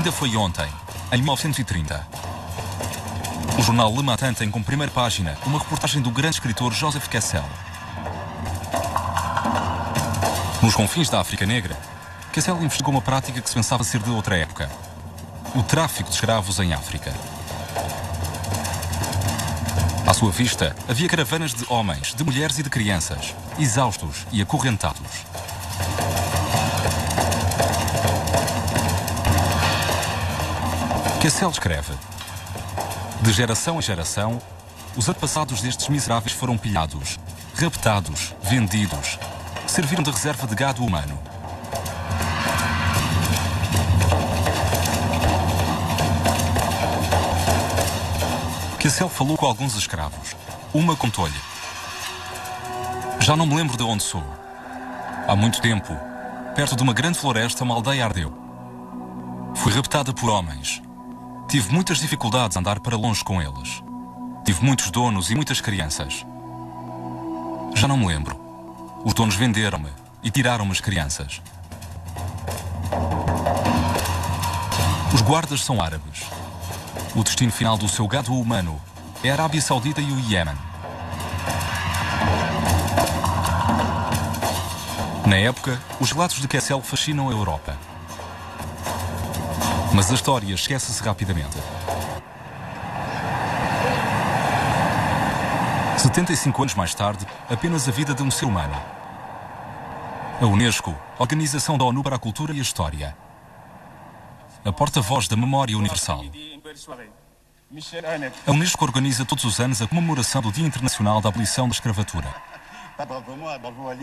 Ainda foi ontem, em 1930. O jornal Le Matin tem como primeira página uma reportagem do grande escritor Joseph Kessel. Nos confins da África Negra, Kessel investigou uma prática que se pensava ser de outra época: o tráfico de escravos em África. À sua vista, havia caravanas de homens, de mulheres e de crianças, exaustos e acorrentados. Kessel escreve: de geração em geração, os antepassados destes miseráveis foram pilhados, raptados, vendidos, serviram de reserva de gado humano. Kessel falou com alguns escravos. Uma contou-lhe: já não me lembro de onde sou. Há muito tempo, perto de uma grande floresta, uma aldeia ardeu. Fui raptada por homens. Tive muitas dificuldades a andar para longe com eles. Tive muitos donos e muitas crianças. Já não me lembro. Os donos venderam-me e tiraram-me as crianças. Os guardas são árabes. O destino final do seu gado humano é a Arábia Saudita e o Iêmen. Na época, os relatos de Kessel fascinam a Europa. Mas a história esquece-se rapidamente. 75 anos mais tarde, apenas a vida de um ser humano. A Unesco, Organização da ONU para a Cultura e a História. A porta-voz da memória universal. A Unesco organiza todos os anos a comemoração do Dia Internacional da Abolição da Escravatura.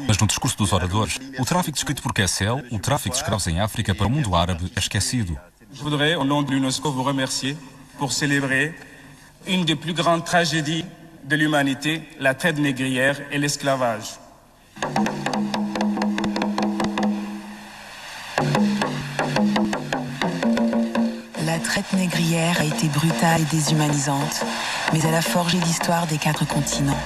Mas no discurso dos oradores, o tráfico descrito por Kessel, o tráfico de escravos em África para o mundo árabe, é esquecido. Je voudrais, au nom de l'UNESCO, vous remercier pour célébrer une des plus grandes tragédies de l'humanité, la traite négrière et l'esclavage. La traite négrière a été brutale et déshumanisante, mais elle a forgé l'histoire des 4 continents.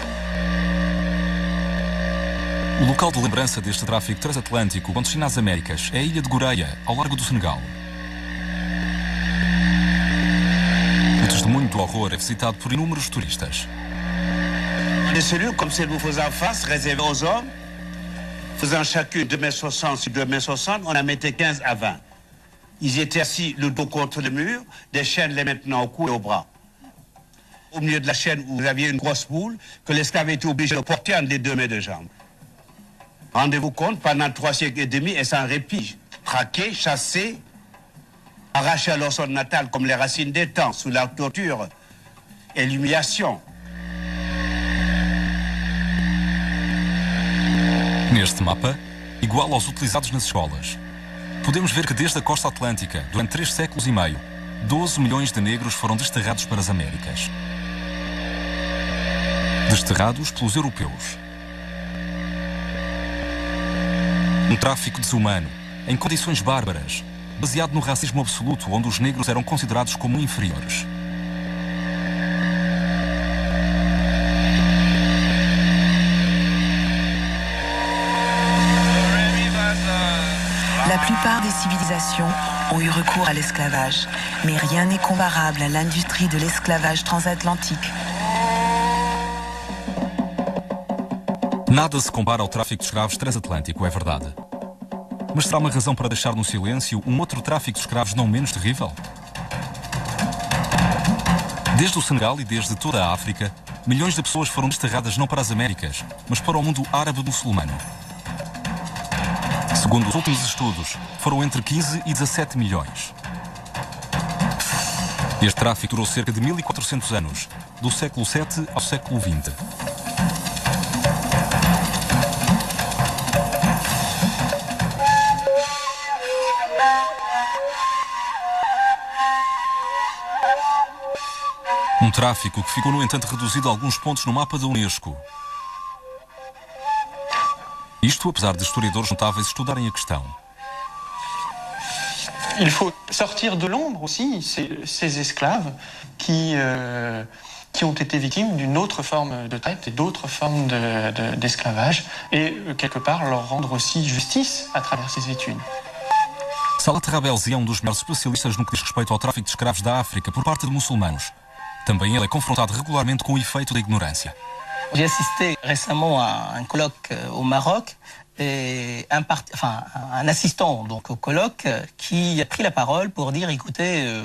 O local de lembrança deste tráfico transatlântico quando destina às Américas é a ilha de Goreia, ao largo do Senegal. O testemunho do horror é visitado por inúmeros turistas. Des cellules comme celles que vous faisez en face, réservées aux hommes, faisant chacune 2,60 m sur 2,60 m, on en mettait 15 à 20. Ils étaient assis le dos contre le mur, des chaînes les maintenant au cou et au bras. Au milieu de la chaîne, vous aviez une grosse boule que l'esclave était obligé de porter entre les 2 mains de jambes. Rendez-vous compte, pendant 3 siècles et demi, et sans répit, traqués, chassés, arrachés à leur sol natal comme les racines des temps, sous la torture et l'humiliation. Neste mapa, igual aos utilizados nas escolas, podemos ver que desde a costa atlântica, durante 3 séculos e meio, 12 milhões de negros foram desterrados para as Américas. Desterrados pelos europeus. Um tráfico desumano, em condições bárbaras, baseado no racismo absoluto, onde os negros eram considerados como inferiores. La plupart des civilisations ont eu recours à l'esclavage, mais rien n'est comparable à l'industrie de l'esclavage transatlantique. Nada se compara ao tráfico de escravos transatlântico, é verdade. Mas será uma razão para deixar no silêncio um outro tráfico de escravos não menos terrível? Desde o Senegal e desde toda a África, milhões de pessoas foram desterradas não para as Américas, mas para o mundo árabe-muçulmano. Segundo os últimos estudos, foram entre 15 e 17 milhões. Este tráfico durou cerca de 1400 anos, do século VII ao século XX. Um tráfico que ficou, no entanto, reduzido a alguns pontos no mapa da Unesco. Isto, apesar de historiadores notáveis estudarem a questão. Il faut sortir de l'ombre aussi ces esclaves qui ont été victimes d'une autre forme de traite et d'autres formes d'esclavage et quelque part leur rendre aussi justice à travers ces études. Salah Terrabelsi é um dos melhores especialistas no que diz respeito ao tráfico de escravos da África por parte de muçulmanos. Também ele é confrontado regularmente com o efeito da ignorância. J'ai assisté récemment à un colloque au Maroc et un assistant donc, au colloque qui a pris la parole pour dire écoutez,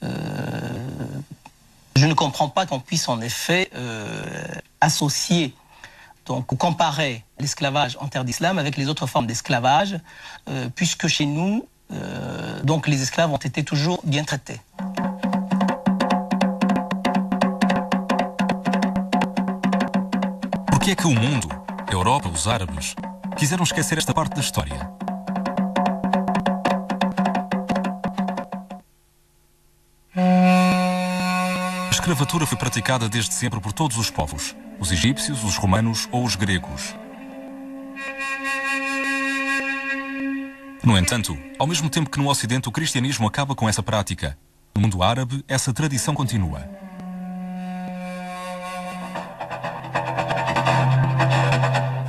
je ne comprends pas qu'on puisse en effet associer donc, ou comparer l'esclavage en terre d'islam avec les autres formes d'esclavage, puisque chez nous, donc, les esclaves ont été toujours bien traités. Por que é que o mundo, a Europa, os árabes, quiseram esquecer esta parte da história? A escravatura foi praticada desde sempre por todos os povos, os egípcios, os romanos ou os gregos. No entanto, ao mesmo tempo que no Ocidente o cristianismo acaba com essa prática, no mundo árabe essa tradição continua.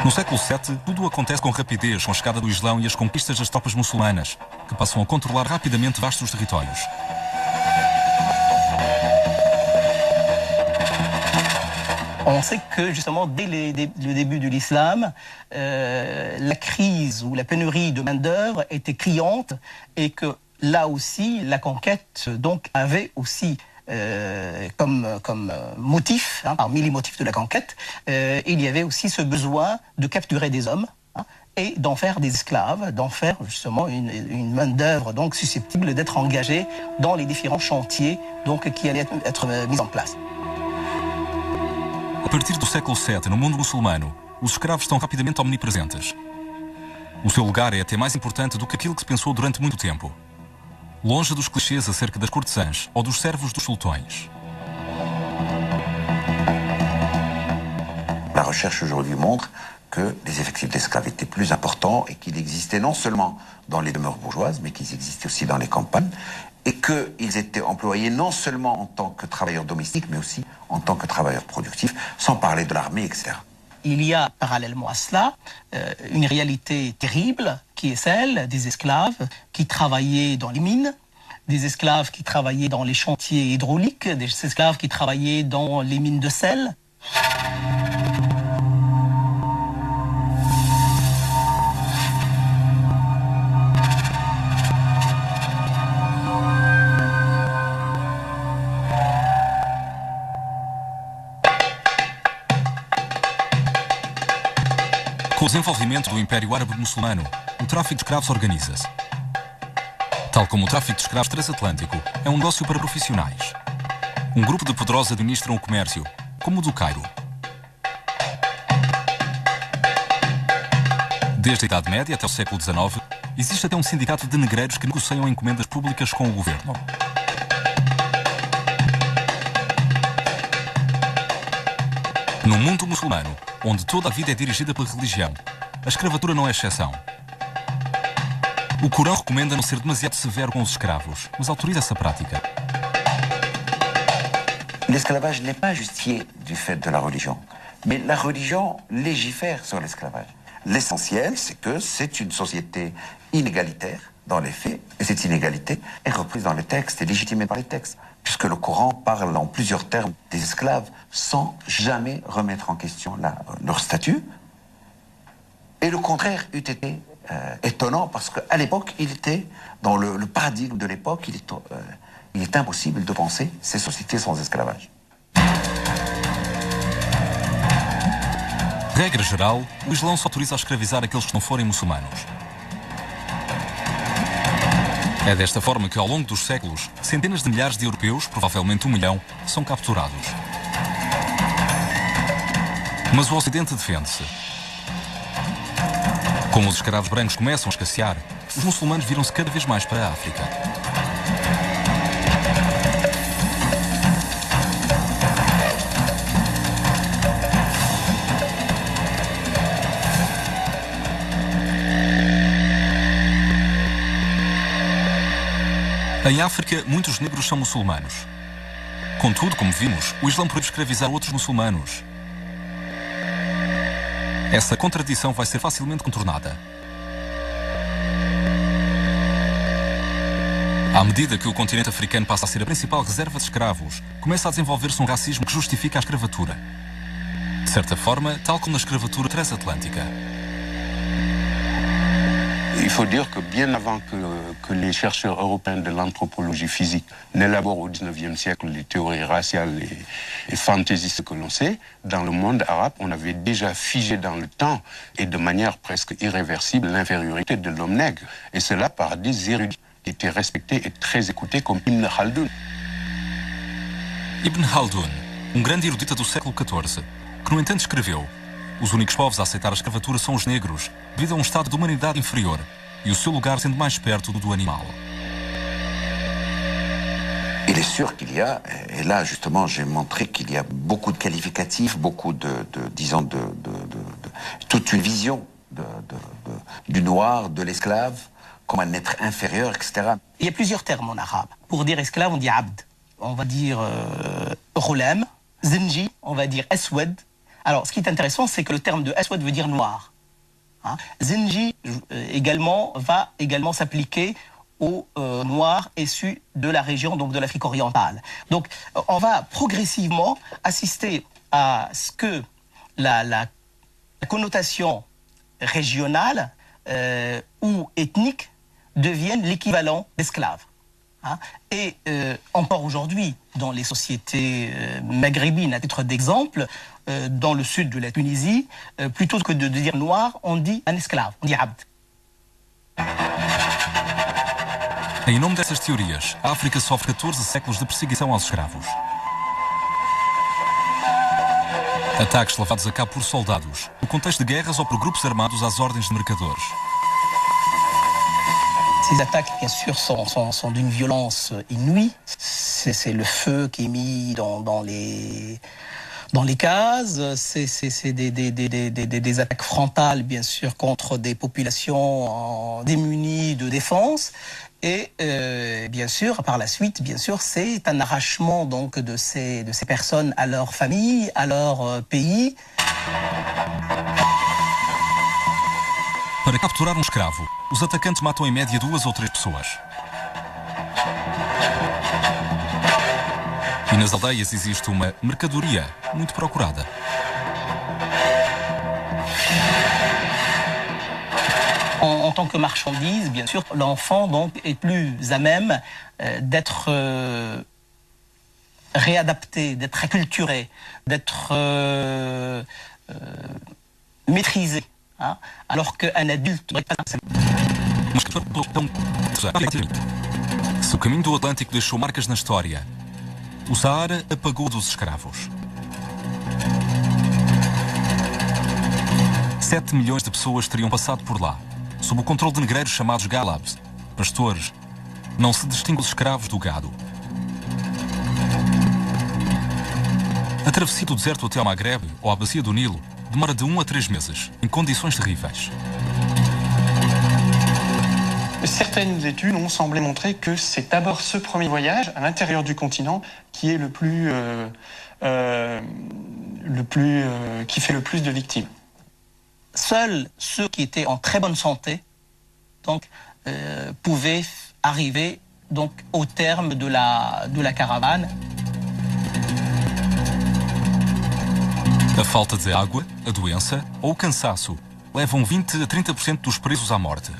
No século VII, tudo acontece com rapidez com a chegada do Islão e as conquistas das tropas muçulmanas, que passam a controlar rapidamente vastos territórios. On sait que justement dès le début de l'islam, la crise ou la pénurie de main-d'œuvre était criante et que là aussi la conquête donc avait aussi comme motif, parmi les motifs de la conquête, il y avait aussi ce besoin de capturer des hommes et d'en faire des esclaves, d'en faire justement une main-d'œuvre donc susceptible d'être engagée dans les différents chantiers donc, qui allaient être mis en place. A partir do século VII, no mundo muçulmano, os escravos estão rapidamente omnipresentes. O seu lugar é até mais importante do que aquilo que se pensou durante muito tempo. Longe dos clichês acerca das cortesãs ou dos servos dos sultões. La recherche aujourd'hui montre que les effectifs d'esclaves étaient plus importants et qu'ils existaient non seulement dans les demeures bourgeoises, mais qu'ils existaient aussi dans les campagnes, et qu'ils étaient employés non seulement en tant que travailleurs domestiques, mais aussi en tant que travailleurs productifs, sans parler de l'armée, etc. Il y a parallèlement à cela une réalité terrible qui est celle des esclaves qui travaillaient dans les mines, des esclaves qui travaillaient dans les chantiers hydrauliques, des esclaves qui travaillaient dans les mines de sel. Com o desenvolvimento do Império Árabe Muçulmano, o tráfico de escravos organiza-se. Tal como o tráfico de escravos transatlântico, é um negócio para profissionais. Um grupo de poderosos administram o comércio, como o do Cairo. Desde a Idade Média até o século XIX, existe até um sindicato de negreiros que negociam encomendas públicas com o governo. No mundo muçulmano, onde toda a vida é dirigida pela religião, a escravatura não é exceção. O Corão recomenda não ser demasiado severo com os escravos, mas autoriza essa prática. L'esclavage n'est pas justifié du fait de la religion, mais la religion légifère sur l'esclavage. L'essentiel, c'est que c'est une société inégalitaire dans les faits, et cette inégalité est reprise dans les textes et légitimée par les textes, puisque le Coran parle en plusieurs termes des esclaves sans jamais remettre en question leur statut. Et le contraire eût été étonnant, parce qu'à l'époque, il était, dans le paradigme de l'époque, il est impossible de penser ces sociétés sans esclavage. Regra geral, o Islão só autoriza a escravizar aqueles que não forem muçulmanos. É desta forma que, ao longo dos séculos, centenas de milhares de europeus, provavelmente 1 milhão, são capturados. Mas o Ocidente defende-se. Como os escravos brancos começam a escassear, os muçulmanos viram-se cada vez mais para a África. Em África, muitos negros são muçulmanos. Contudo, como vimos, o Islão proíbe escravizar outros muçulmanos. Essa contradição vai ser facilmente contornada. À medida que o continente africano passa a ser a principal reserva de escravos, começa a desenvolver-se um racismo que justifica a escravatura. De certa forma, tal como na escravatura transatlântica. Il faut dire que bien avant que les chercheurs européens de l'anthropologie physique n'élaborent au XIXe siècle les théories raciales et fantaisistes que l'on sait, dans le monde arabe, on avait déjà figé dans le temps et de manière presque irréversible l'infériorité de l'homme nègre. Et cela par des érudits qui étaient respectés et très écoutés comme Ibn Khaldun. Ibn Khaldun, grande erudita do século XIV, que no entanto escreveu: os únicos povos a aceitar a escravatura são os negros, devido a um estado de humanidade inferior, e o seu lugar sendo mais perto do animal. Il est sûr qu'il y a, et là justement j'ai montré qu'il y a beaucoup de qualificatifs, beaucoup disons toute une vision du noir, de l'esclave, comme un être inférieur, etc. Il y a plusieurs termes en arabe. Pour dire esclave, on dit abd. On va dire ghulam, zinji, on va dire aswad. Alors, ce qui est intéressant, c'est que le terme de aswad veut dire noir. Hein? Zinji va également s'appliquer aux noirs issus de la région, donc de l'Afrique orientale. Donc, on va progressivement assister à ce que la connotation régionale ou ethnique devienne l'équivalent d'esclave. Hein? Et encore aujourd'hui, dans les sociétés maghrébines, à titre d'exemple, dans le sud de la Tunisie, plutôt que de dire noir, on dit un esclave, on dit abd. Em nome dessas teorias, a África sofre 14 séculos de perseguição aos escravos. Ataques levados a cabo por soldados, no contexto de guerras ou por grupos armados às ordens de mercadores. Ces attaques, bien sûr, sont d'une violence inouïe. C'est le feu qui est mis dans les cases. C'est des attaques frontales, bien sûr, contre des populations démunies de défense. Et bien sûr, par la suite, bien sûr, c'est un arrachement donc de ces personnes à leur famille, à leur pays. Para capturar escravo, os atacantes matam em média 2 ou 3 pessoas. E nas aldeias existe uma mercadoria muito procurada. En tant que marchandise, bien sûr, l'enfant donc est plus à même d'être réadapté, d'être acculturé, d'être maîtrisé. Hein? Alors qu'un adulte... Se o caminho do Atlântico deixou marcas na história, o Saara apagou dos escravos. 7 milhões de pessoas teriam passado por lá, sob o controle de negreiros chamados galabs, pastores. Não se distingue os escravos do gado. A travessia do deserto até ao Maghreb ou à bacia do Nilo demora de 1 a 3 meses, em condições terríveis. Certaines études ont semblé montrer que c'est d'abord ce premier voyage à l'intérieur du continent qui est qui fait le plus de victimes. Seuls ceux qui étaient en très bonne santé donc, pouvaient arriver donc, au terme de la caravane. A falta de água, a doença ou o cansaço levam 20 a 30% dos presos à morte.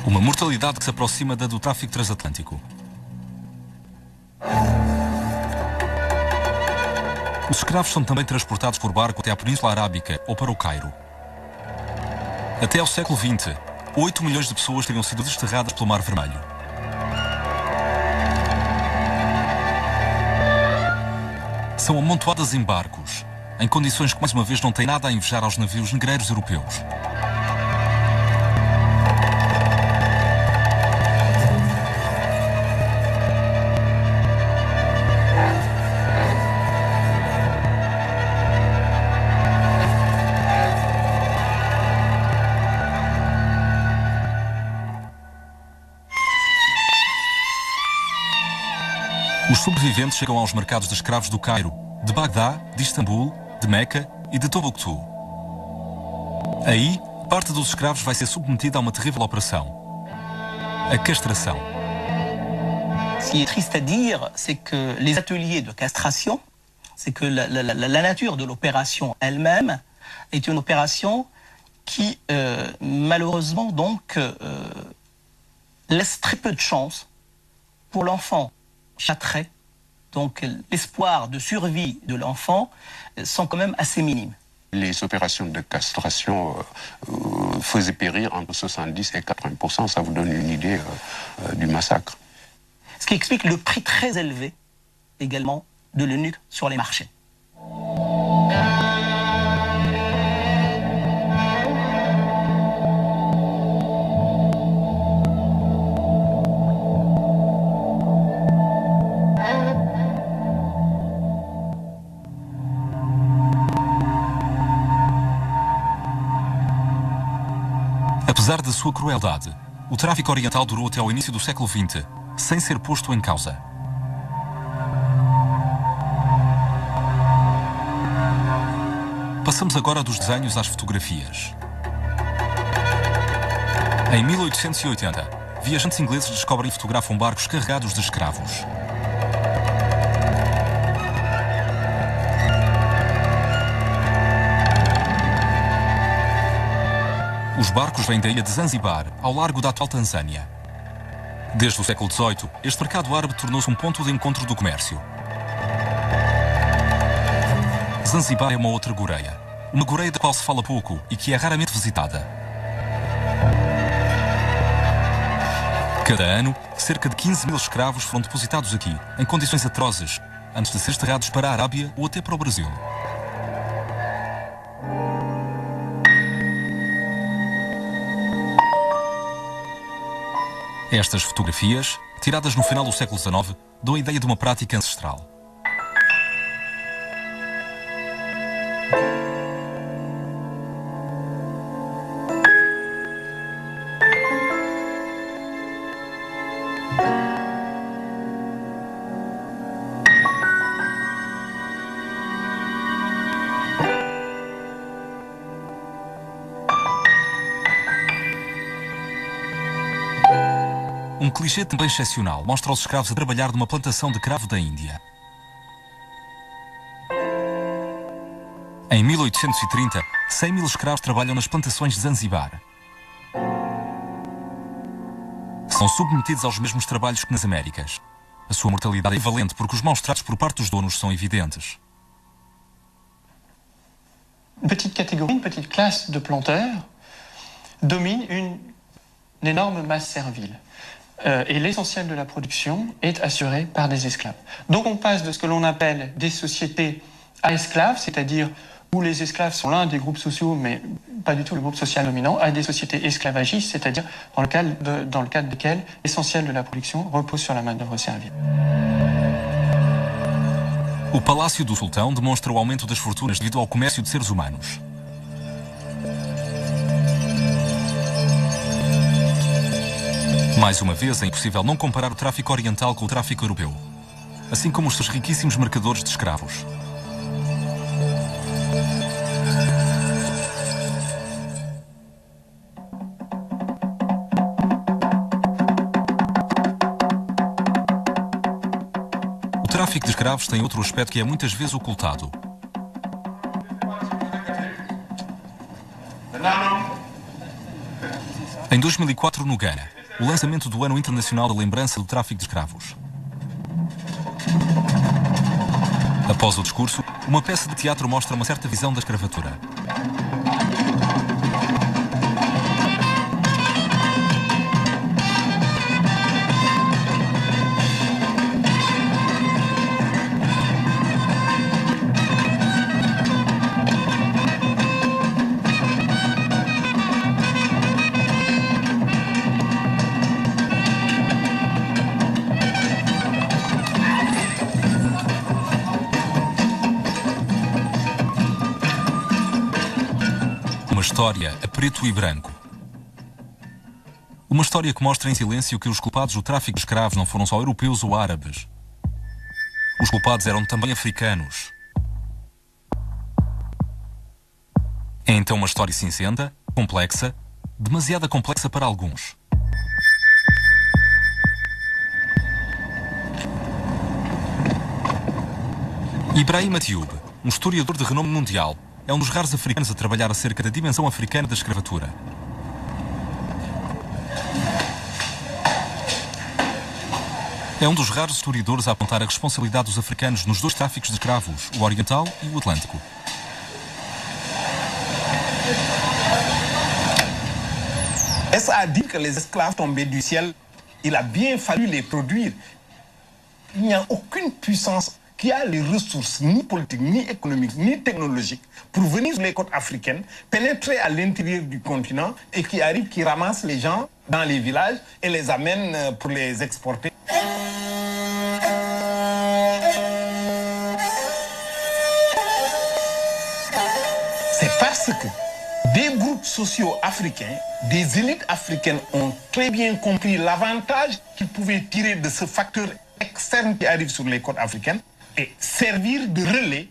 Uma mortalidade que se aproxima da do tráfico transatlântico. Os escravos são também transportados por barco até à Península Arábica ou para o Cairo. Até ao século XX, 8 milhões de pessoas teriam sido desterradas pelo Mar Vermelho. São amontoadas em barcos, em condições que mais uma vez não têm nada a invejar aos navios negreiros europeus. Os sobreviventes chegam aos mercados de escravos do Cairo, de Bagdá, de Istambul, de Meca e de Tombouctou. Aí, parte dos escravos vai ser submetida a uma terrível operação: a castração. Ce qui est triste à dire, c'est que les ateliers de castration, c'est que la nature de l'opération elle-même est une opération qui, malheureusement, donc, laisse très peu de chance pour l'enfant châtré. Donc, l'espoir de survie de l'enfant sont quand même assez minimes. Les opérations de castration faisaient périr entre 70 et 80%. Ça vous donne une idée du massacre. Ce qui explique le prix très élevé, également, de l'eunuque sur les marchés. Apesar da sua crueldade, o tráfico oriental durou até ao início do século XX, sem ser posto em causa. Passamos agora dos desenhos às fotografias. Em 1880, viajantes ingleses descobrem e fotografam barcos carregados de escravos. Os barcos vêm da ilha de Zanzibar, ao largo da atual Tanzânia. Desde o século XVIII, este mercado árabe tornou-se um ponto de encontro do comércio. Zanzibar é uma outra goreia. Uma goreia da qual se fala pouco e que é raramente visitada. Cada ano, cerca de 15 mil escravos foram depositados aqui, em condições atrozes, antes de ser desterrados para a Arábia ou até para o Brasil. Estas fotografias, tiradas no final do século XIX, dão a ideia de uma prática ancestral. Um clichê também excepcional mostra os escravos a trabalhar numa plantação de cravo da Índia. Em 1830, 100 mil escravos trabalham nas plantações de Zanzibar. São submetidos aos mesmos trabalhos que nas Américas. A sua mortalidade é equivalente porque os maus tratos por parte dos donos são evidentes. Une petite catégorie, une petite classe de planteurs domine une énorme masse servile. Et l'essentiel de la production est assuré par des esclaves. Donc on passe de ce que l'on appelle des sociétés à esclaves, c'est-à-dire où les esclaves sont l'un des groupes sociaux, mais pas du tout le groupe social dominant, à des sociétés esclavagistes, c'est-à-dire dans le cadre desquelles l'essentiel de la production repose sur la main-d'œuvre servile. O Palácio do Sultão demonstra o aumento das fortunas devido ao comércio de seres humanos. Mais uma vez, é impossível não comparar o tráfico oriental com o tráfico europeu, assim como os seus riquíssimos mercadores de escravos. O tráfico de escravos tem outro aspecto que é muitas vezes ocultado. Em 2004, no Ghana, o lançamento do Ano Internacional da Lembrança do Tráfico de Escravos. Após o discurso, uma peça de teatro mostra uma certa visão da escravatura. Uma história a preto e branco. Uma história que mostra em silêncio que os culpados do tráfico de escravos não foram só europeus ou árabes. Os culpados eram também africanos. É então uma história cinzenta, complexa, demasiado complexa para alguns. Ibrahim Atioub, um historiador de renome mundial, é um dos raros africanos a trabalhar acerca da dimensão africana da escravatura. É um dos raros historiadores a apontar a responsabilidade dos africanos nos dois tráficos de escravos, o oriental e o atlântico. Est-ce à dire que les esclaves tombés du ciel, il a bien fallu les produire? Il n'y a aucune puissance qui a les ressources, ni politiques, ni économiques, ni technologiques, pour venir sur les côtes africaines, pénétrer à l'intérieur du continent et qui arrive, qui ramasse les gens dans les villages et les amène pour les exporter. C'est parce que des groupes sociaux africains, des élites africaines ont très bien compris l'avantage qu'ils pouvaient tirer de ce facteur externe qui arrive sur les côtes africaines et servir de relais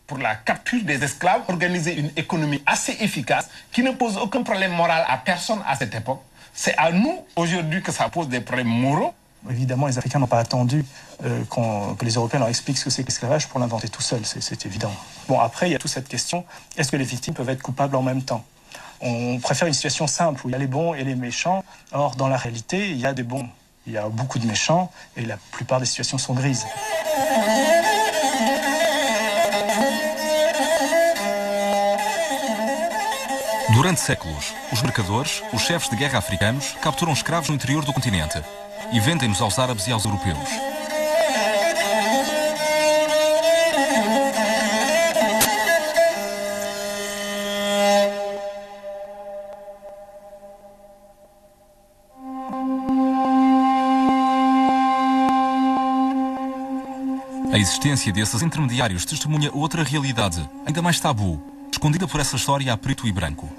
pour la capture des esclaves, organiser une économie assez efficace qui ne pose aucun problème moral à personne à cette époque. C'est à nous aujourd'hui que ça pose des problèmes moraux. Évidemment, les Africains n'ont pas attendu que les Européens leur expliquent ce que c'est que l'esclavage pour l'inventer tout seul, c'est évident. Bon, après, il y a toute cette question, est-ce que les victimes peuvent être coupables en même temps? On préfère une situation simple où il y a les bons et les méchants. Or, dans la réalité, il y a des bons, il y a beaucoup de méchants et la plupart des situations sont grises. Durante séculos, os mercadores, os chefes de guerra africanos, capturam escravos no interior do continente e vendem-nos aos árabes e aos europeus. A existência desses intermediários testemunha outra realidade, ainda mais tabu, escondida por essa história a preto e branco.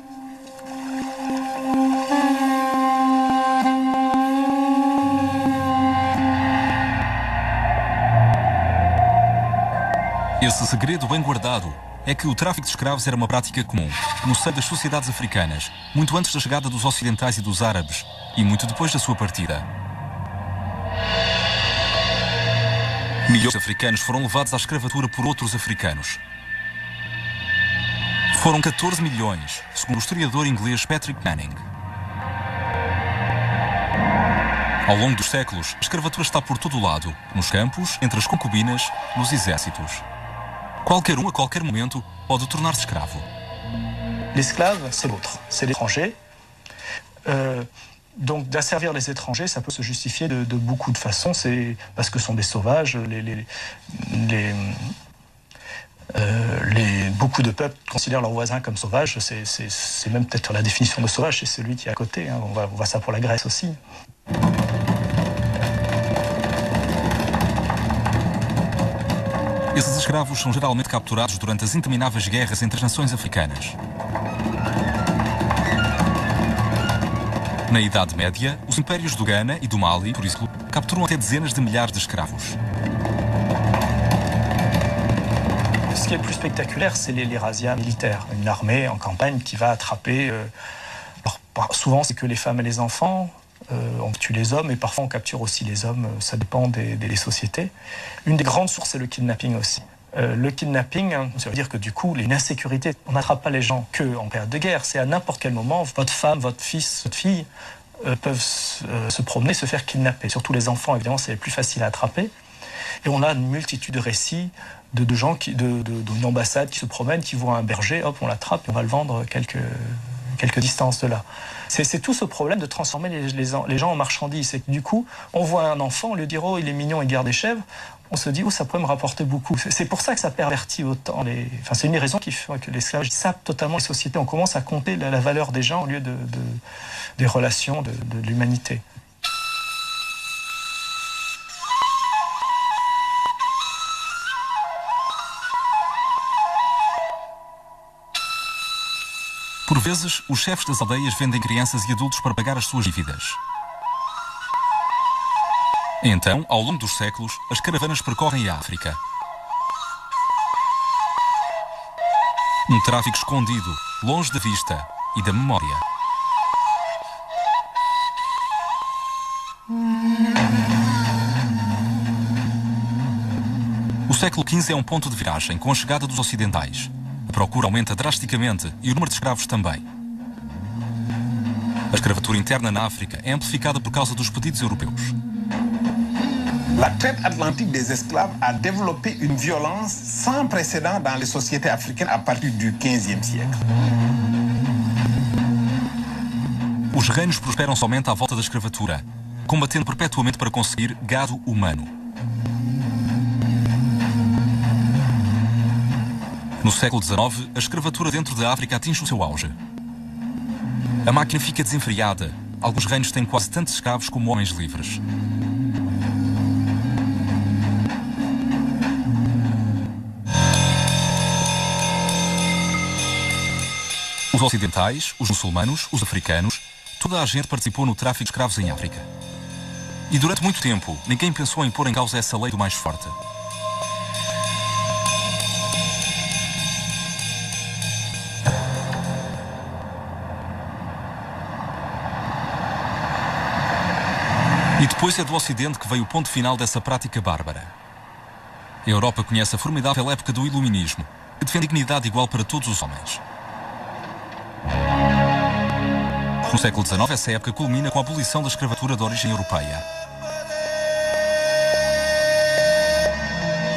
Esse segredo bem guardado é que o tráfico de escravos era uma prática comum no seio das sociedades africanas, muito antes da chegada dos ocidentais e dos árabes, e muito depois da sua partida. Milhões de africanos foram levados à escravatura por outros africanos. Foram 14 milhões, segundo o historiador inglês Patrick Manning. Ao longo dos séculos, a escravatura está por todo o lado, nos campos, entre as concubinas, nos exércitos. Qualquer um, a qualquer momento, pode tornar-se escravo. L'esclave, c'est l'autre, c'est l'étranger. Donc d'asservir les étrangers, ça peut se justifier de beaucoup de façons. C'est parce que ce sont des sauvages. Beaucoup de peuples considèrent leurs voisins comme sauvages. C'est même peut-être la définition de sauvage, c'est celui qui est à côté. Hein. On voit ça pour la Grèce aussi. Esses escravos são geralmente capturados durante as intermináveis guerras entre as nações africanas. Na Idade Média, os impérios do Ghana e do Mali, por exemplo, capturam até dezenas de milhares de escravos. Ce qui est le plus spectaculaire, c'est les razzias militaires. Une armée en campagne qui va attraper... souvent, c'est que les femmes et les enfants. On tue les hommes et parfois on capture aussi les hommes, ça dépend des sociétés. Une des grandes sources, c'est le kidnapping aussi. Le kidnapping, ça veut dire que du coup, une insécurité, on n'attrape pas les gens qu'en période de guerre, c'est à n'importe quel moment, votre femme, votre fils, votre fille peuvent se promener, se faire kidnapper. Surtout les enfants, évidemment, c'est plus facile à attraper. Et on a une multitude de récits de gens, d'une ambassade qui se promènent, qui voient un berger, hop, on l'attrape et on va le vendre quelques distances de là. C'est tout ce problème de transformer les gens en marchandises. C'est que du coup, on voit un enfant, on lui dit « Oh, il est mignon, il garde des chèvres », on se dit « Oh, ça pourrait me rapporter beaucoup ». C'est pour ça que ça pervertit autant les... Enfin, c'est une des raisons qui fait que l'esclavage sape totalement les sociétés. On commence à compter la valeur des gens au lieu des relations, de l'humanité. Por vezes, os chefes das aldeias vendem crianças e adultos para pagar as suas dívidas. Então, ao longo dos séculos, as caravanas percorrem a África. Um tráfico escondido, longe da vista e da memória. O século XV é um ponto de viragem com a chegada dos ocidentais. A procura aumenta drasticamente e o número de escravos também. A escravatura interna na África é amplificada por causa dos pedidos europeus. La traite atlantique des esclaves a développé une violence sans précédent dans les sociétés africaines à partir du XVe siècle. Os reinos prosperam somente à volta da escravatura, combatendo perpetuamente para conseguir gado humano. No século XIX, a escravatura dentro da África atinge o seu auge. A máquina fica desenfreada. Alguns reinos têm quase tantos escravos como homens livres. Os ocidentais, os muçulmanos, os africanos, toda a gente participou no tráfico de escravos em África. E durante muito tempo, ninguém pensou em pôr em causa essa lei do mais forte. E depois é do Ocidente que veio o ponto final dessa prática bárbara. A Europa conhece a formidável época do Iluminismo, que defende dignidade igual para todos os homens. No século XIX, essa época culmina com a abolição da escravatura de origem europeia.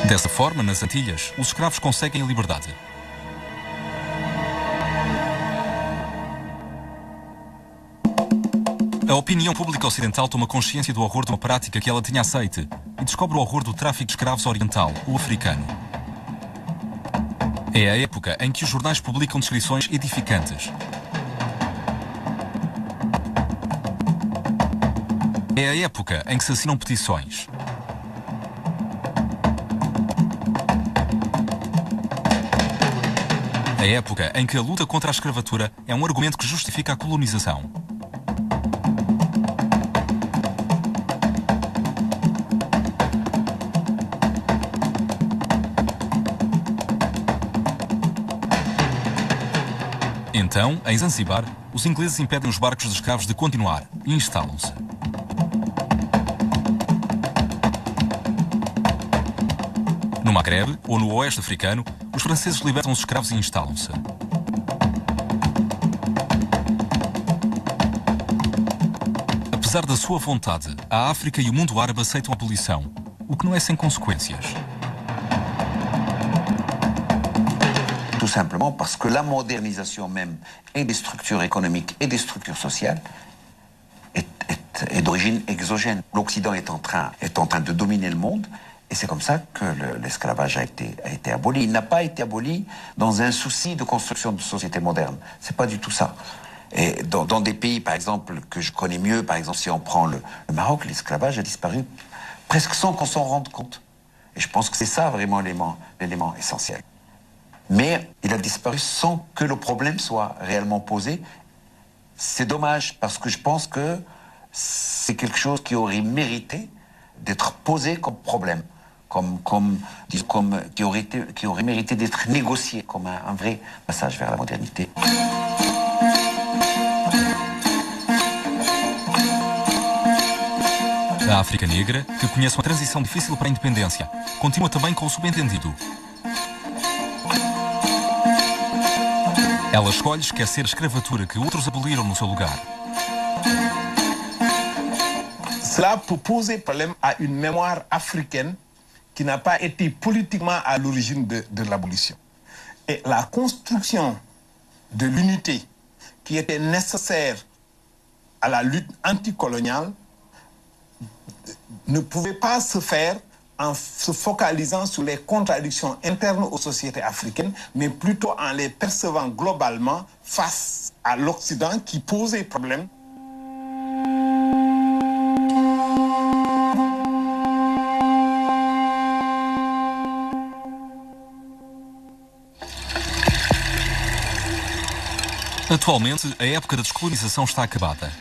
Dessa forma, nas Antilhas, os escravos conseguem a liberdade. A opinião pública ocidental toma consciência do horror de uma prática que ela tinha aceite e descobre o horror do tráfico de escravos oriental, o africano. É a época em que os jornais publicam descrições edificantes. É a época em que se assinam petições. A época em que a luta contra a escravatura é um argumento que justifica a colonização. Então, em Zanzibar, os ingleses impedem os barcos de escravos de continuar e instalam-se. No Maghreb, ou no oeste africano, os franceses libertam os escravos e instalam-se. Apesar da sua vontade, a África e o mundo árabe aceitam a abolição, o que não é sem consequências. Tout simplement parce que la modernisation même et des structures économiques et des structures sociales est d'origine exogène. L'Occident est en train de dominer le monde et c'est comme ça que l'esclavage a été aboli. Il n'a pas été aboli dans un souci de construction de société moderne. C'est pas du tout ça. Et dans des pays, par exemple, que je connais mieux, par exemple, si on prend le Maroc, l'esclavage a disparu presque sans qu'on s'en rende compte. Et je pense que c'est ça vraiment l'élément essentiel. Mais il a disparu sans que le problème soit réellement posé. C'est dommage parce que je pense que c'est quelque chose qui aurait mérité d'être posé comme problème, qui aurait mérité d'être négocié comme un vrai passage vers la modernité. A África Negra, que conhece uma transição difícil para a independência, continua também com o subentendido. Ela escolhe esquecer a escravatura que outros aboliram no seu lugar. Cela peut poser problème à une mémoire africaine qui n'a pas été politiquement à l'origine de l'abolition. Et la construction de l'unité qui était nécessaire à la lutte anticoloniale ne pouvait pas se faire en se focalisant sur les contradictions internes aux sociétés africaines, mais plutôt en les percevant globalement face à l'Occident qui posait problème. Atualmente, a época da descolonização está acabada.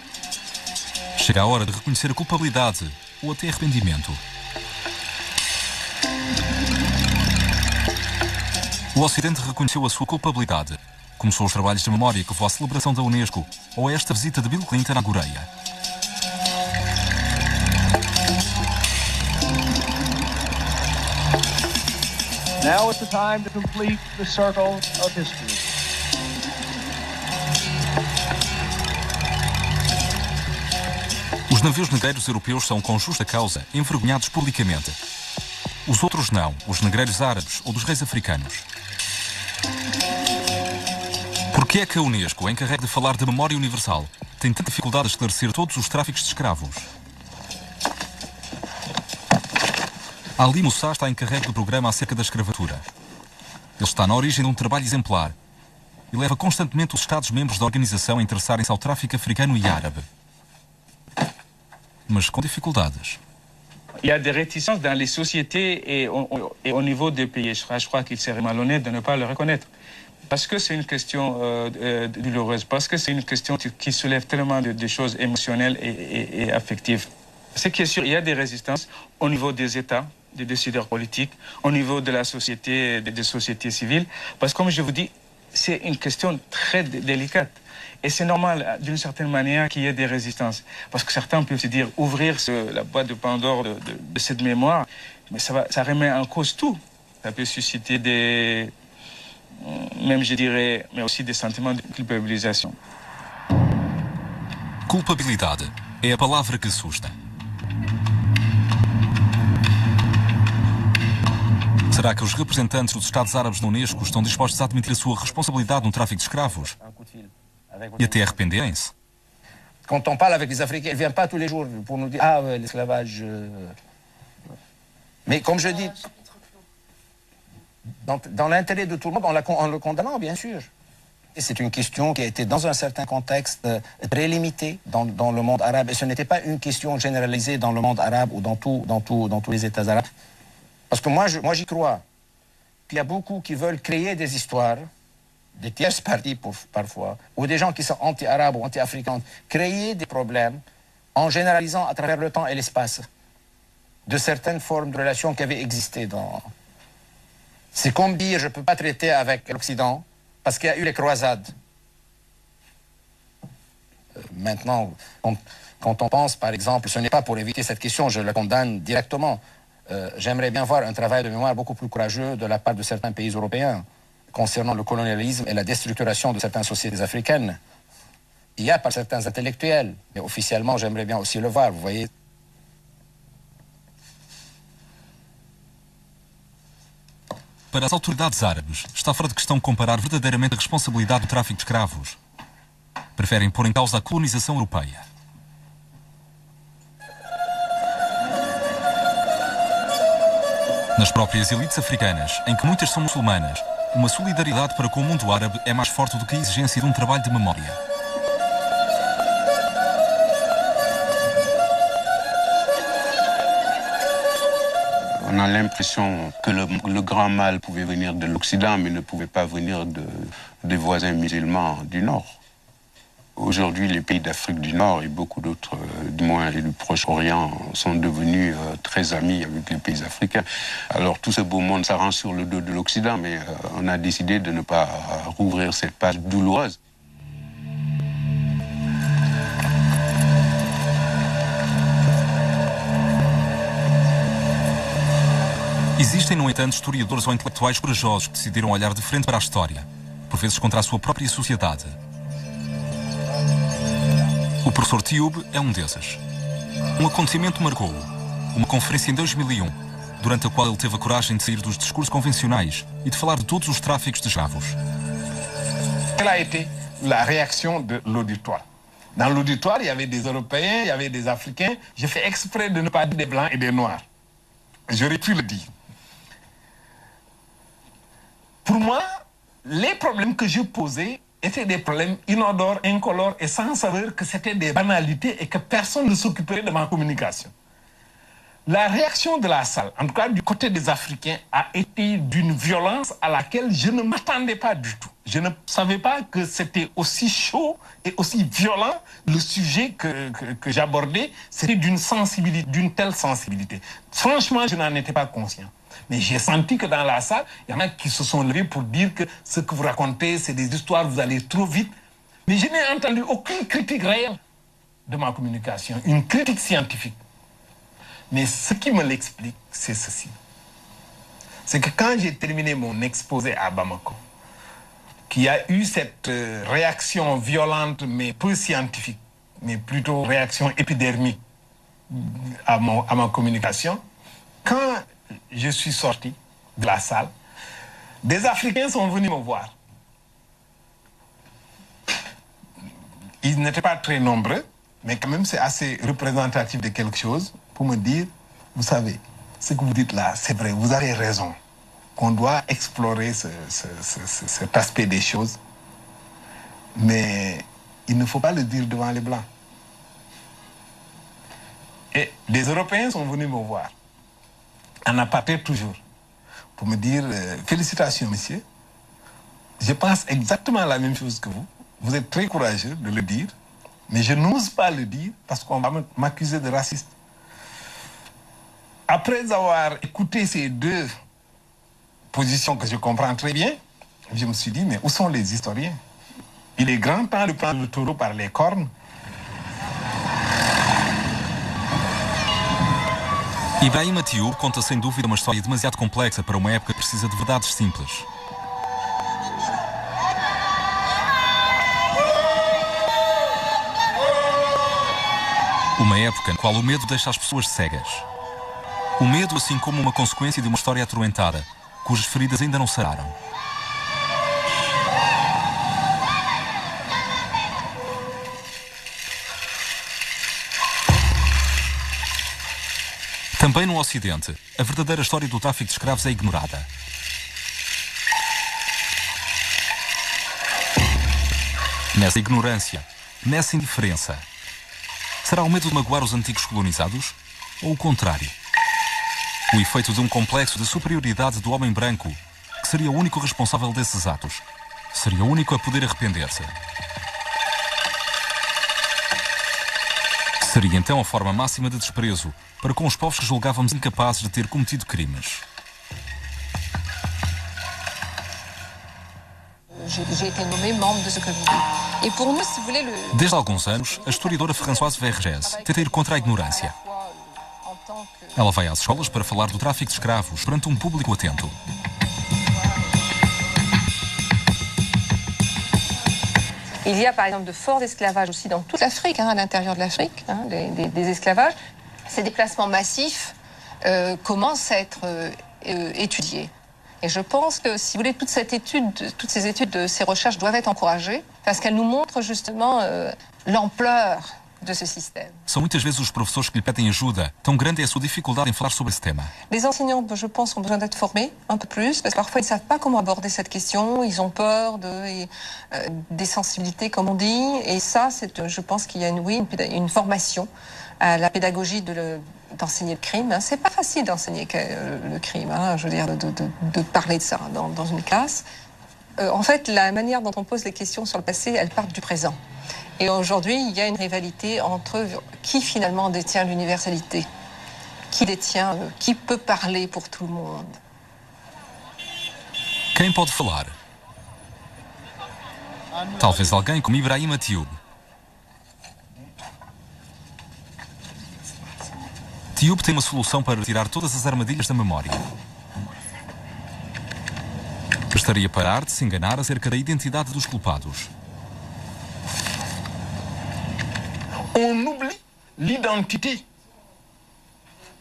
Chega a hora de reconhecer a culpabilidade ou até arrependimento. O Ocidente reconheceu a sua culpabilidade. Começou os trabalhos de memória que levou à celebração da Unesco ou a esta visita de Bill Clinton à Goreia. Now is the time to complete the circle of history. Os navios negreiros europeus são, com justa causa, envergonhados publicamente. Os outros não, os negreiros árabes ou dos reis africanos. Por que é que a Unesco, encarregue de falar de memória universal, tem tanta dificuldade a esclarecer todos os tráficos de escravos? Ali Moussa está encarregue do programa acerca da escravatura. Ele está na origem de um trabalho exemplar e leva constantemente os Estados-membros da organização a interessarem-se ao tráfico africano e árabe. Mas com dificuldades. Il y a des réticences dans les sociétés et au niveau des pays. Je crois qu'il serait malhonnête de ne pas le reconnaître. Parce que c'est une question douloureuse, parce que c'est une question qui soulève tellement de choses émotionnelles et affectives. Ce qui est sûr, il y a des résistances au niveau des États, des décideurs politiques, au niveau de la société, des sociétés civiles. Parce que comme je vous dis, c'est une question très délicate. Et c'est normal, d'une certaine manière, qu'il y ait des résistances. Parce que certains peuvent se dire, ouvrir la boîte de Pandore de cette mémoire, mais ça remet en cause tout. Ça peut susciter des... même, je dirais, mais aussi des sentiments de culpabilisation. Culpabilidade é a palavra que assusta. Será que os representantes dos Estados Árabes na Unesco estão dispostos a admitir a sua responsabilidade no tráfico de escravos? E até arrependerem-se? Quand on parle avec les Africains, ils ne viennent pas tous les jours pour nous dire « Ah, ouais, l'esclavage... Mais comme je dis, dans l'intérêt de tout le monde, en le condamnant, bien sûr. C'est une question qui a été, dans un certain contexte, très limitée dans le monde arabe. Et ce n'était pas une question généralisée dans le monde arabe ou dans tous les États arabes. Parce que moi j'y crois qu'il y a beaucoup qui veulent créer des histoires, des tierces parties parfois, ou des gens qui sont anti-arabes ou anti-africains, créer des problèmes en généralisant à travers le temps et l'espace de certaines formes de relations qui avaient existé dans... C'est comme dire, je ne peux pas traiter avec l'Occident parce qu'il y a eu les croisades. Maintenant, quand on pense, par exemple, ce n'est pas pour éviter cette question, je la condamne directement. J'aimerais bien voir un travail de mémoire beaucoup plus courageux de la part de certains pays européens concernant le colonialisme et la déstructuration de certaines sociétés africaines. Il y a par certains intellectuels, mais officiellement, j'aimerais bien aussi le voir, vous voyez. Para as autoridades árabes, está fora de questão comparar verdadeiramente a responsabilidade do tráfico de escravos. Preferem pôr em causa a colonização europeia. Nas próprias elites africanas, em que muitas são muçulmanas, uma solidariedade para com o mundo árabe é mais forte do que a exigência de um trabalho de memória. On a l'impression que le grand mal pouvait venir de l'Occident, mais ne pouvait pas venir des voisins musulmans du Nord. Aujourd'hui, les pays d'Afrique du Nord et beaucoup d'autres, du moins et du Proche-Orient, sont devenus très amis avec les pays africains. Alors tout ce beau monde s'arrange sur le dos de l'Occident, mais on a décidé de ne pas rouvrir cette page douloureuse. Existem, no entanto, historiadores ou intelectuais corajosos que decidiram olhar de frente para a história, por vezes contra a sua própria sociedade. O professor Tioub é um desses. Um acontecimento marcou-o, uma conferência em 2001, durante a qual ele teve a coragem de sair dos discursos convencionais e de falar de todos os tráficos de escravos. Quelle a été la réaction de l'auditoire? Dans l'auditoire, il y avait des Européens, il y avait des Africains. J'ai fait exprès de ne pas dire des Blancs et des Noirs. J'aurais pu le dire. Pour moi, les problèmes que je posais étaient des problèmes inodores, incolores et sans saveur, que c'était des banalités et que personne ne s'occupait de ma communication. La réaction de la salle, en tout cas du côté des Africains, a été d'une violence à laquelle je ne m'attendais pas du tout. Je ne savais pas que c'était aussi chaud et aussi violent le sujet que j'abordais. C'était d'une sensibilité, d'une telle sensibilité. Franchement, je n'en étais pas conscient. Mais j'ai senti que dans la salle, il y en a qui se sont levés pour dire que ce que vous racontez, c'est des histoires, vous allez trop vite. Mais je n'ai entendu aucune critique réelle de ma communication, une critique scientifique. Mais ce qui me l'explique, c'est ceci. c'est que quand j'ai terminé mon exposé à Bamako, qu'il y a eu cette réaction violente, mais peu scientifique, mais plutôt réaction épidermique à ma communication, quand je suis sorti de la salle, des Africains sont venus me voir. Ils n'étaient pas très nombreux, mais quand même c'est assez représentatif de quelque chose pour me dire, vous savez, ce que vous dites là, c'est vrai, vous avez raison, qu'on doit explorer cet aspect des choses, mais il ne faut pas le dire devant les Blancs. Et les Européens sont venus me voir, en aparté toujours, pour me dire, félicitations monsieur, je pense exactement la même chose que vous. Vous êtes très courageux de le dire, mais je n'ose pas le dire parce qu'on va m'accuser de raciste. Après avoir écouté ces deux positions que je comprends très bien, je me suis dit, mais où sont les historiens? Il est grand temps de prendre le taureau par les cornes. Ibrahim Atioub conta sem dúvida uma história demasiado complexa para uma época que precisa de verdades simples. Uma época na qual o medo deixa as pessoas cegas. O medo, assim como uma consequência de uma história atormentada, cujas feridas ainda não sararam. Também no Ocidente, a verdadeira história do tráfico de escravos é ignorada. Nessa ignorância, nessa indiferença, será o medo de magoar os antigos colonizados? Ou o contrário? O efeito de um complexo de superioridade do homem branco, que seria o único responsável desses atos, seria o único a poder arrepender-se. Seria então a forma máxima de desprezo para com os povos que julgávamos incapazes de ter cometido crimes. J'ai été nommée membre de ce comité. Et pour nous, si vous voulez, Desde há alguns anos, a historiadora Françoise Vergès tenta ir contra a ignorância. Ela vai às escolas para falar do tráfico de escravos perante um público atento. Il y a par exemple de forts esclavages aussi dans toute l'Afrique, à l'intérieur de l'Afrique, des esclavages. Ces déplacements massifs commencent à être étudiés. Et je pense que, si vous voulez, toutes ces études, ces recherches doivent être encouragées parce qu'elles nous montrent justement l'ampleur de ce système. São muitas vezes os professores que lhe pedem ajuda. Tão grande é a sua dificuldade em falar sobre esse tema. Les enseignants, je pense, ont besoin d'être formés un peu plus parce que parfois ils ne savent pas comment aborder cette question, ils ont peur des sensibilités, comme on dit. Et ça, je pense qu'il y a une formation à la pédagogie d'enseigner le crime. C'est pas facile d'enseigner le crime, je veux dire, de parler de ça dans une classe. En fait, la manière dont on pose les questions sur le passé, elles partent du présent. Et aujourd'hui, il y a une rivalité entre qui finalement détient l'universalité, qui peut parler pour tout le monde. Quem pode falar? Talvez alguém como Ibrahim Atioub. Atioub tem uma solução para tirar todas as armadilhas da memória. Bastaria parar de se enganar acerca da identidade dos culpados. On oublie l'identité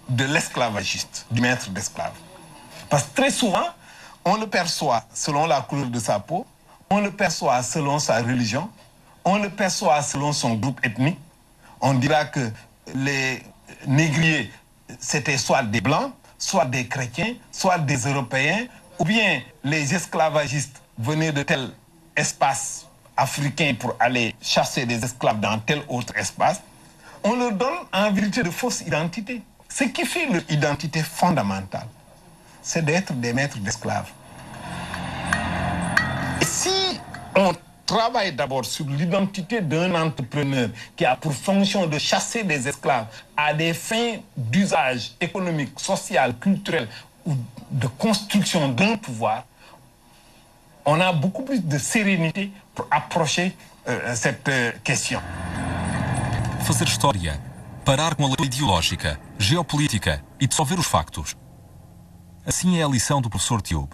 de l'esclavagiste, du maître d'esclave. Parce que très souvent, on le perçoit selon la couleur de sa peau, on le perçoit selon sa religion, on le perçoit selon son groupe ethnique. On dira que les négriers, c'était soit des blancs, soit des chrétiens, soit des européens, ou bien les esclavagistes venaient de tel espace africains pour aller chasser des esclaves dans tel autre espace, on leur donne en vérité de fausses identités. Ce qui fait leur identité fondamentale, c'est d'être des maîtres d'esclaves. Et si on travaille d'abord sur l'identité d'un entrepreneur qui a pour fonction de chasser des esclaves à des fins d'usage économique, social, culturel ou de construction d'un pouvoir, on a beaucoup plus de sérénité pour approcher cette question. Fazer história, parar com a leitura ideológica, geopolítica e dissolver os factos. Assim é a lição do professor Tioub.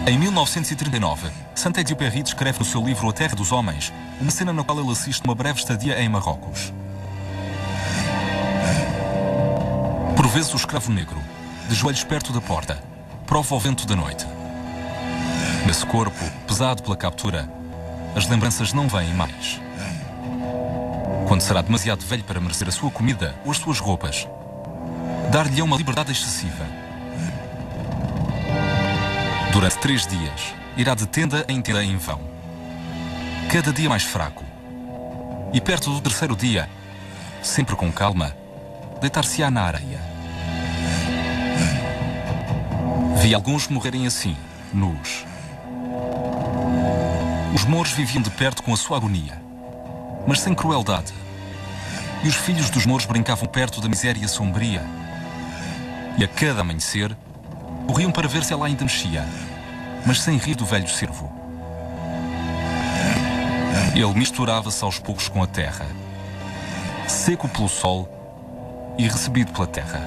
Em 1939, Saint-Exupéry descreve no seu livro A Terra dos Homens uma cena na qual ele assiste uma breve estadia em Marrocos. Por vezes o escravo negro, de joelhos perto da porta, prova o vento da noite. Nesse corpo, pesado pela captura, as lembranças não vêm mais. Quando será demasiado velho para merecer a sua comida ou as suas roupas, dar-lhe uma liberdade excessiva. Durante 3 dias, irá de tenda em tenda em vão. Cada dia mais fraco. E perto do 3º dia, sempre com calma, deitar-se-á na areia. Vi alguns morrerem assim, nus. Os mouros viviam de perto com a sua agonia, mas sem crueldade. E os filhos dos mouros brincavam perto da miséria sombria. E a cada amanhecer, corriam para ver se ela ainda mexia, mas sem rir do velho cervo. Ele misturava-se aos poucos com a terra, seco pelo sol e recebido pela terra.